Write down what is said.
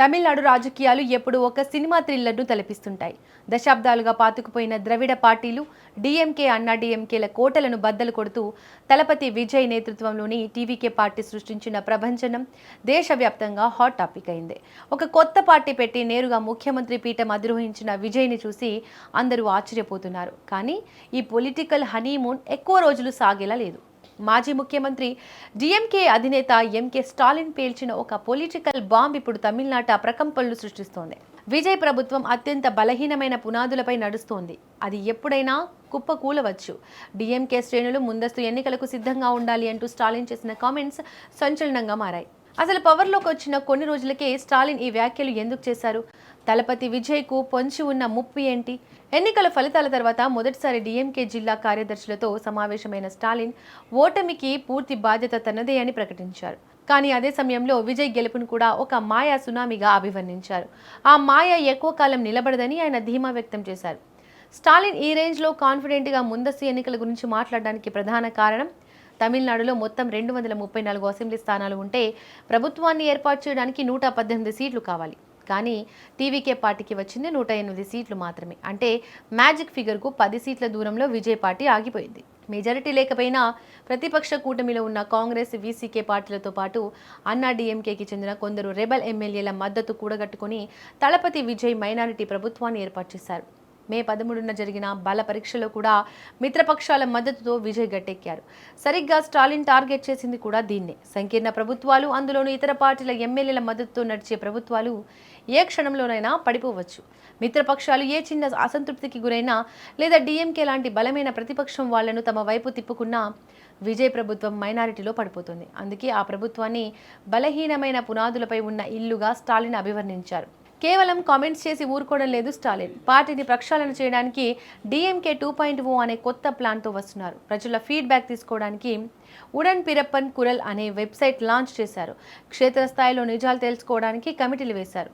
తమిళనాడు రాజకీయాలు ఎప్పుడూ ఒక సినిమా థ్రిల్లర్ను తలపిస్తుంటాయి. దశాబ్దాలుగా పాతుకుపోయిన ద్రవిడ పార్టీలు డీఎంకే, అన్నా డీఎంకేల కోటలను బద్దలు కొడుతూ తలపతి విజయ్ నేతృత్వంలోని టీవీకే పార్టీ సృష్టించిన ప్రభంజనం దేశవ్యాప్తంగా హాట్ టాపిక్ అయింది. ఒక కొత్త పార్టీ పెట్టి నేరుగా ముఖ్యమంత్రి పీఠం అధిరోహించిన విజయ్ని చూసి అందరూ ఆశ్చర్యపోతున్నారు. కానీ ఈ పొలిటికల్ హనీమూన్ ఎక్కువ రోజులు సాగేలా లేదు. మాజీ ముఖ్యమంత్రి డిఎంకే అధినేత ఎంకే స్టాలిన్ పేల్చిన ఒక పొలిటికల్ బాంబ్ ఇప్పుడు తమిళనాట ప్రకంపనలు సృష్టిస్తోంది. విజయ్ ప్రభుత్వం అత్యంత బలహీనమైన పునాదులపై నడుస్తోంది. అది ఎప్పుడైనా కుప్పకూలవచ్చు. డిఎంకే శ్రేణులు ముందస్తు ఎన్నికలకు సిద్ధంగా ఉండాలి అంటూ స్టాలిన్ చేసిన కామెంట్స్ సంచలనంగా మారాయి. అసలు పవర్లోకి వచ్చిన కొన్ని రోజులకే స్టాలిన్ ఈ వ్యాఖ్యలు ఎందుకు చేశారు? తలపతి విజయ్కు పొంచి ఉన్న ముప్పు ఏంటి? ఎన్నికల ఫలితాల తర్వాత మొదటిసారి డీఎంకే జిల్లా కార్యదర్శులతో సమావేశమైన స్టాలిన్ ఓటమికి పూర్తి బాధ్యత తనదే అని ప్రకటించారు. కానీ అదే సమయంలో విజయ్ గెలుపును కూడా ఒక మాయా సునామీగా అభివర్ణించారు. ఆ మాయ ఎక్కువ కాలం నిలబడదని ఆయన ధీమా వ్యక్తం చేశారు. స్టాలిన్ ఈ రేంజ్లో కాన్ఫిడెంట్గా ముందస్తు ఎన్నికల గురించి మాట్లాడడానికి ప్రధాన కారణం తమిళనాడులో మొత్తం 234 అసెంబ్లీ స్థానాలు ఉంటే ప్రభుత్వాన్ని ఏర్పాటు చేయడానికి 118 సీట్లు కావాలి. కానీ టీవీకే పార్టీకి వచ్చింది 108 సీట్లు మాత్రమే. అంటే మ్యాజిక్ ఫిగర్కు 10 సీట్ల దూరంలో విజయ్ పార్టీ ఆగిపోయింది. మెజారిటీ లేకపోయినా ప్రతిపక్ష కూటమిలో ఉన్న కాంగ్రెస్, వీసీకే పార్టీలతో పాటు అన్నా డీఎంకేకి చెందిన కొందరు రెబల్ ఎమ్మెల్యేల మద్దతు కూడగట్టుకుని తలపతి విజయ్ మైనారిటీ ప్రభుత్వాన్ని ఏర్పాటు చేశారు. మే 13న జరిగిన బల పరీక్షలో కూడా మిత్రపక్షాల మద్దతుతో విజయ్ గట్టెక్కారు. సరిగ్గా స్టాలిన్ టార్గెట్ చేసింది కూడా దీన్నే. సంకీర్ణ ప్రభుత్వాలు, అందులోనూ ఇతర పార్టీల ఎమ్మెల్యేల మద్దతుతో నడిచే ప్రభుత్వాలు ఏ క్షణంలోనైనా పడిపోవచ్చు. మిత్రపక్షాలు ఏ చిన్న అసంతృప్తికి గురైనా లేదా డీఎంకే లాంటి బలమైన ప్రతిపక్షం వాళ్లను తమ వైపు తిప్పుకున్నా విజయ్ ప్రభుత్వం మైనారిటీలో పడిపోతుంది. అందుకే ఆ ప్రభుత్వాన్ని బలహీనమైన పునాదులపై ఉన్న ఇల్లుగా స్టాలిన్ అభివర్ణించారు. కేవలం కామెంట్స్ చేసి ఊరుకోవడం లేదు స్టాలిన్. పార్టీని ప్రక్షాళన చేయడానికి డీఎంకే 2.0 అనే కొత్త ప్లాన్తో వస్తున్నారు. ప్రజల ఫీడ్బ్యాక్ తీసుకోవడానికి ఉడన్ పిరప్పన్ కురల్ అనే వెబ్సైట్ లాంచ్ చేశారు. క్షేత్రస్థాయిలో నిజాలు తెలుసుకోవడానికి కమిటీలు వేశారు.